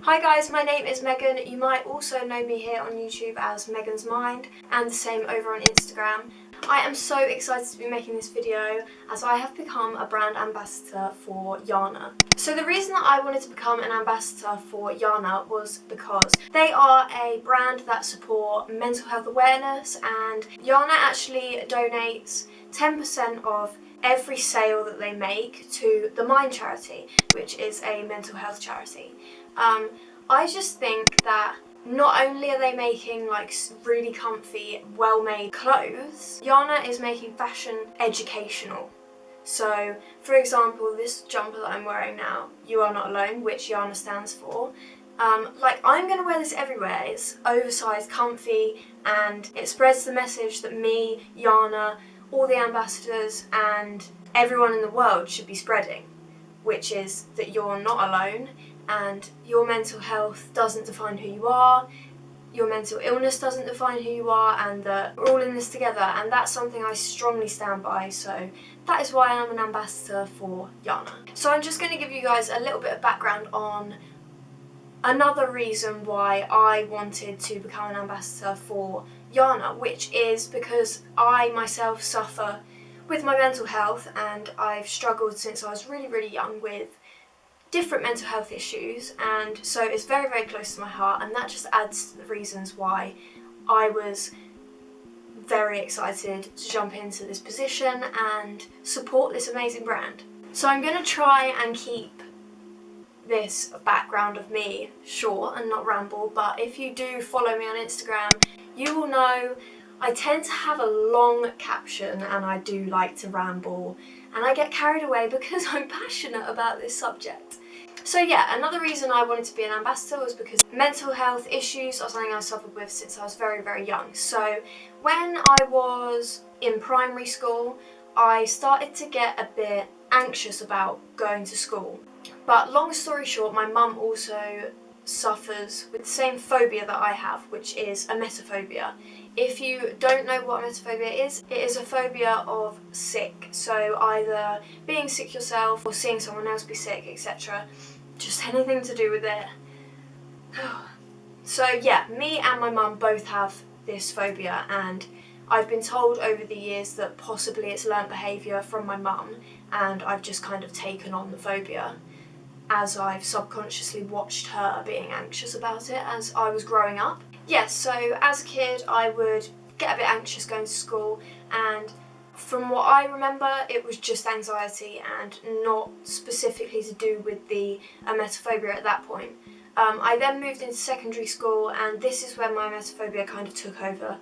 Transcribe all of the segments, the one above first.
Hi guys, my name is Megan. You might also know me here on YouTube as Megan's Mind, and the same over on Instagram. I am so excited to be making this video as I have become a brand ambassador for Yana. So the reason that I wanted to become an ambassador for Yana was because they are a brand that support mental health awareness, and Yana actually donates 10% of every sale that they make to the Mind charity, which is a mental health charity. I just think that not only are they making like really comfy, well-made clothes, Yana is making fashion educational. So, for example, this jumper that I'm wearing now, You Are Not Alone, which Yana stands for, I'm going to wear this everywhere. It's oversized, comfy, and it spreads the message that me, Yana, all the ambassadors, and everyone in the world should be spreading, which is that you're not alone, and your mental health doesn't define who you are, your mental illness doesn't define who you are, and that we're all in this together, and that's something I strongly stand by. So that is why I'm an ambassador for Yana. So I'm just going to give you guys a little bit of background on another reason why I wanted to become an ambassador for Yana, which is because I myself suffer with my mental health, and I've struggled since I was really young with different mental health issues, and so it's very close to my heart, and that just adds to the reasons why I was very excited to jump into this position and support this amazing brand. So I'm going to try and keep this background of me short and not ramble, but if you do follow me on Instagram, you will know I tend to have a long caption and I do like to ramble, and I get carried away because I'm passionate about this subject. So yeah, another reason I wanted to be an ambassador was because mental health issues are something I suffered with since I was very young. So when I was in primary school, I started to get a bit anxious about going to school. But long story short, my mum also suffers with the same phobia that I have, which is emetophobia. If you don't know what emetophobia is, it is a phobia of sick. So either being sick yourself or seeing someone else be sick, etc. Just anything to do with it. So yeah, me and my mum both have this phobia, and I've been told over the years that possibly it's learnt behaviour from my mum, and I've just kind of taken on the phobia as I've subconsciously watched her being anxious about it as I was growing up. Yes, so as a kid I would get a bit anxious going to school, and from what I remember it was just anxiety and not specifically to do with the emetophobia at that point. I then moved into secondary school, and this is when my emetophobia kind of took over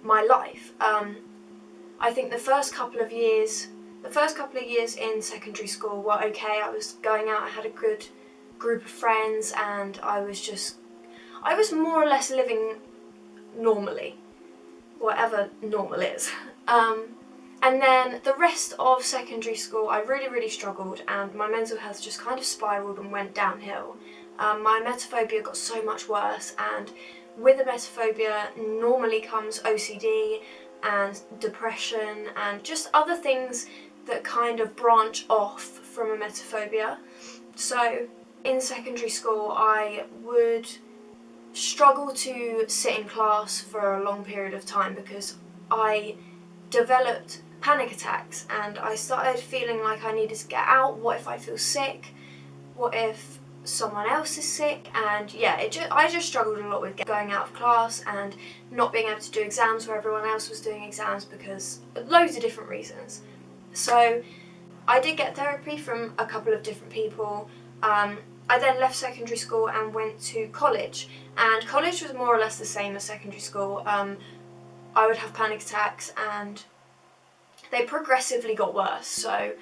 my life. I think the first couple of years in secondary school were okay. I was going out, I had a good group of friends, and I was more or less living normally, whatever normal is. And then the rest of secondary school I really struggled, and my mental health just kind of spiralled and went downhill. My emetophobia got so much worse, and with emetophobia normally comes OCD and depression and just other things that kind of branch off from emetophobia. So in secondary school I would struggle to sit in class for a long period of time because I developed panic attacks, and I started feeling like I needed to get out. What if I feel sick? What if someone else is sick? And yeah, I just struggled a lot with going out of class and not being able to do exams where everyone else was doing exams because loads of different reasons. So I did get therapy from a couple of different people. I then left secondary school and went to college, and college was more or less the same as secondary school. I would have panic attacks and they progressively got worse, so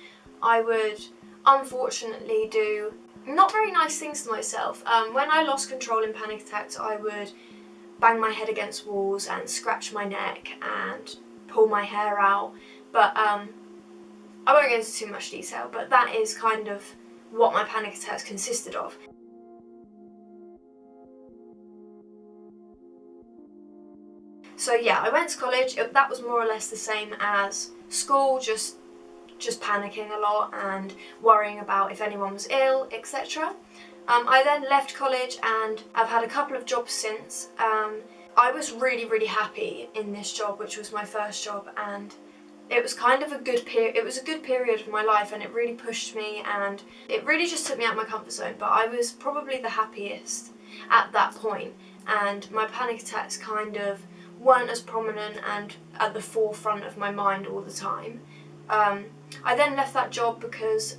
I would unfortunately do not very nice things to myself. When I lost control in panic attacks, I would bang my head against walls and scratch my neck and pull my hair out, but I won't go into too much detail, but that is kind of what my panic attacks consisted of. So yeah, I went to college. That was more or less the same as school, just panicking a lot and worrying about if anyone was ill, etc. I then left college and I've had a couple of jobs since. I was really happy in this job, which was my first job, and it was kind of a good period. It was a good period of my life, and it really pushed me, and it really just took me out of my comfort zone. But I was probably the happiest at that point, and my panic attacks kind of weren't as prominent and at the forefront of my mind all the time. I then left that job because,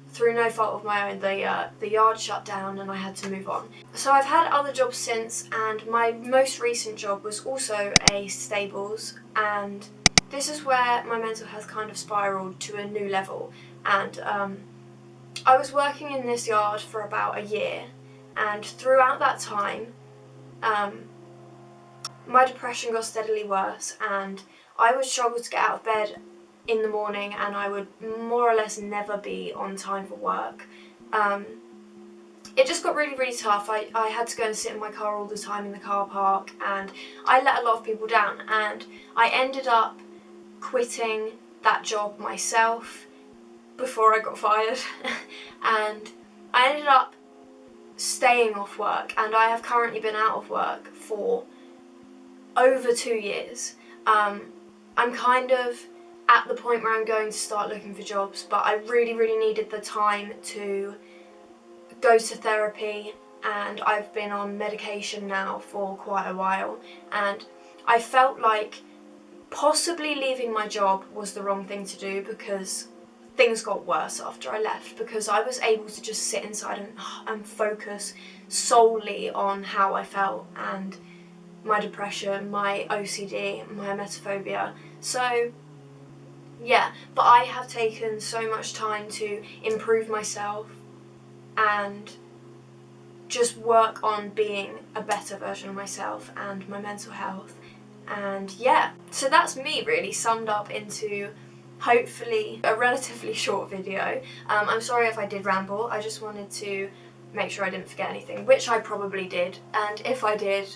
through no fault of my own, the yard shut down and I had to move on. So I've had other jobs since, and my most recent job was also a stables, and this is where my mental health kind of spiraled to a new level. And I was working in this yard for about a year, and throughout that time my depression got steadily worse, and I would struggle to get out of bed in the morning, and I would more or less never be on time for work. It just got really tough. I had to go and sit in my car all the time in the car park, and I let a lot of people down, and I ended up quitting that job myself before I got fired and I ended up staying off work, and I have currently been out of work for over 2 years. I'm kind of at the point where I'm going to start looking for jobs, but I really needed the time to go to therapy, and I've been on medication now for quite a while, and I felt like possibly leaving my job was the wrong thing to do, because things got worse after I left, because I was able to just sit inside and focus solely on how I felt and my depression, my OCD, my emetophobia. So yeah, but I have taken so much time to improve myself and just work on being a better version of myself and my mental health. And yeah, so that's me really summed up into hopefully a relatively short video. I'm sorry if I did ramble. I just wanted to make sure I didn't forget anything, which I probably did, and if I did,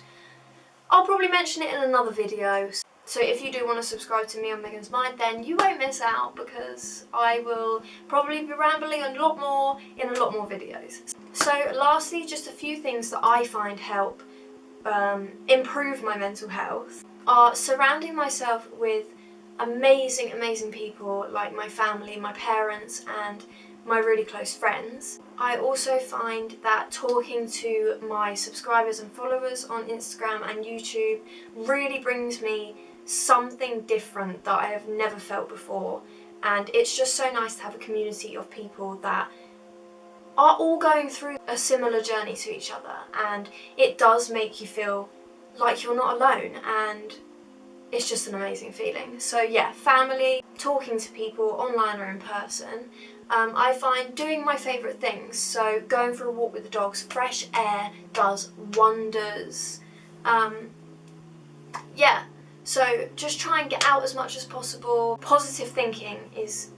I'll probably mention it in another video. So if you do want to subscribe to me on Megan's Mind, then you won't miss out, because I will probably be rambling a lot more in a lot more videos. So lastly, just a few things that I find help improve my mental health are surrounding myself with amazing people like my family, my parents, and my really close friends. I also find that talking to my subscribers and followers on Instagram and YouTube really brings me something different that I have never felt before, and it's just so nice to have a community of people that are all going through a similar journey to each other, and it does make you feel like you're not alone, and it's just an amazing feeling. So yeah, family, talking to people online or in person. I find doing my favourite things, so going for a walk with the dogs, fresh air does wonders. Yeah, so just try and get out as much as possible. Positive thinking is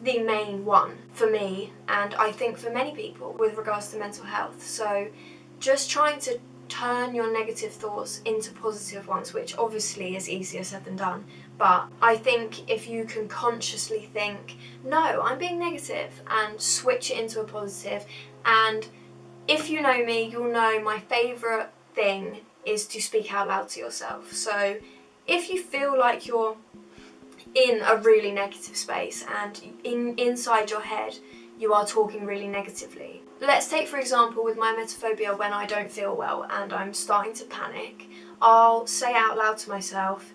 the main one for me, and I think for many people with regards to mental health. So just trying to turn your negative thoughts into positive ones, which obviously is easier said than done, but I think if you can consciously think, no, I'm being negative, and switch it into a positive. And if you know me, you'll know my favourite thing is to speak out loud to yourself. So if you feel like you're in a really negative space and inside your head you are talking really negatively. Let's take for example with my emetophobia, when I don't feel well and I'm starting to panic, I'll say out loud to myself,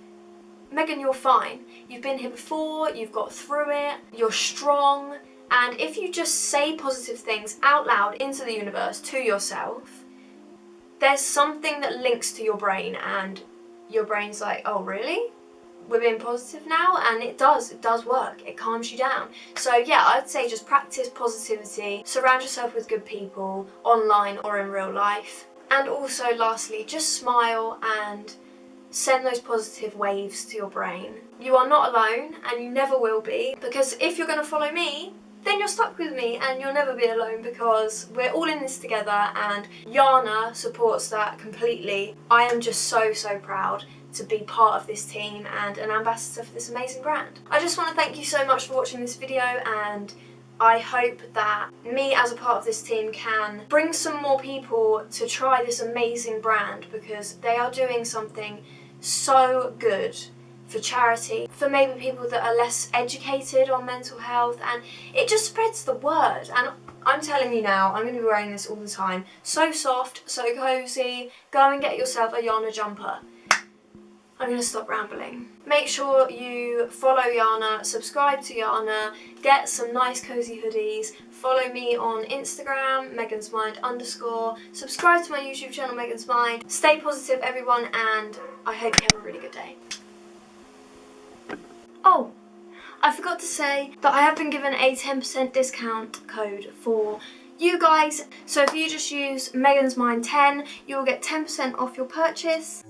Megan, you're fine. You've been here before, you've got through it, you're strong. And if you just say positive things out loud into the universe to yourself, there's something that links to your brain, and your brain's like, oh really? We're being positive now? And it does work. It calms you down. So yeah, I'd say just practice positivity, surround yourself with good people, online or in real life. And also lastly, just smile and send those positive waves to your brain. You are not alone, and you never will be, because if you're going to follow me, then you're stuck with me and you'll never be alone, because we're all in this together, and Yana supports that completely. I am just so proud to be part of this team and an ambassador for this amazing brand. I just want to thank you so much for watching this video, and I hope that me as a part of this team can bring some more people to try this amazing brand, because they are doing something so good for charity, for maybe people that are less educated on mental health, and it just spreads the word. And I'm telling you now, I'm going to be wearing this all the time. So soft, so cozy. Go and get yourself a Yana jumper. I'm going to stop rambling. Make sure you follow Yana, subscribe to Yana, get some nice cozy hoodies, follow me on Instagram, megansmind_, subscribe to my YouTube channel, Megan's Mind. Stay positive, everyone, and I hope you have a really good day. Oh, I forgot to say that I have been given a 10% discount code for you guys. So if you just use Megan's Mind 10, you'll get 10% off your purchase.